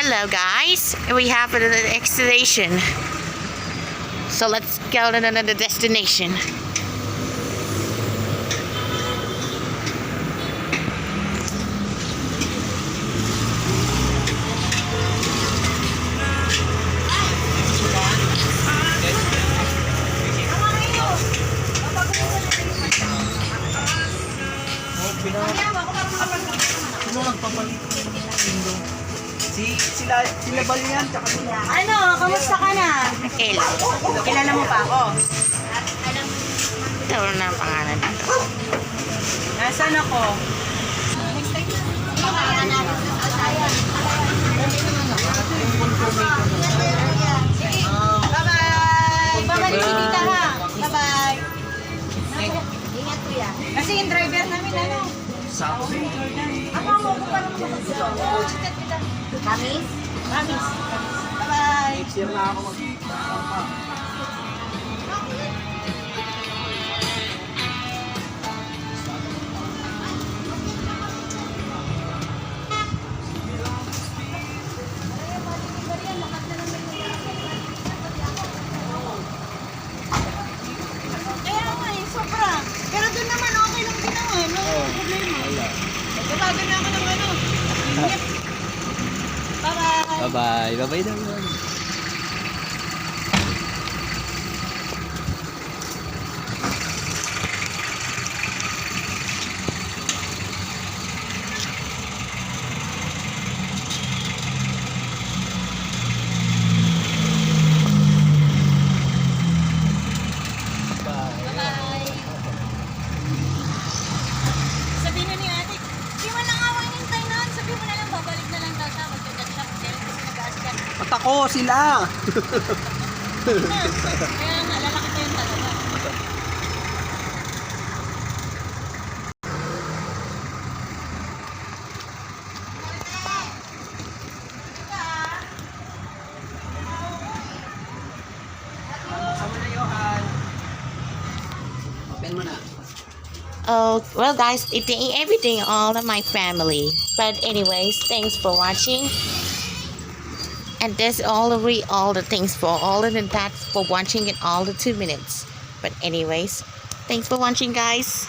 Hello guys, we have a destination. So let's go to another destination. Sino nagpapalit ng window? Sila Bal yan, tsaka sila. Ano, kamusta ka na? Kel. Kilala mo pa ako? Ito na ang pangalan dito. Nasaan ako? Bye-bye! Babalik si Tita ha? Bye-bye! Ingat kuya. Kasi yung driver namin ano? Sapo. Ako mo ko pa naman magsuso. Oo, chikat kita. Kamis? Kamis. Bye-bye! Next year na ako Kaya nga eh, sobra. Pero doon naman okay lang din naman. No problema. Nagbabago na ako ng ano. Ingat. Bye-bye! Bye-bye. Bye-bye daw. Bye-bye! Sabihin na ni ate, di mo lang awang hintay noon. Sabihin mo na lang, babalik na lang daw siya. Mag-chat siya. Kasi nag-aaskan. Patako sila. Kaya nga, lalaki ko yung talaga. Sama na Johan. Open mo na. Oh, well guys, eating everything, all of my family. But anyways, thanks for watching. And that's all the things for all of the that for watching in all the 2 minutes. But anyways, thanks for watching guys.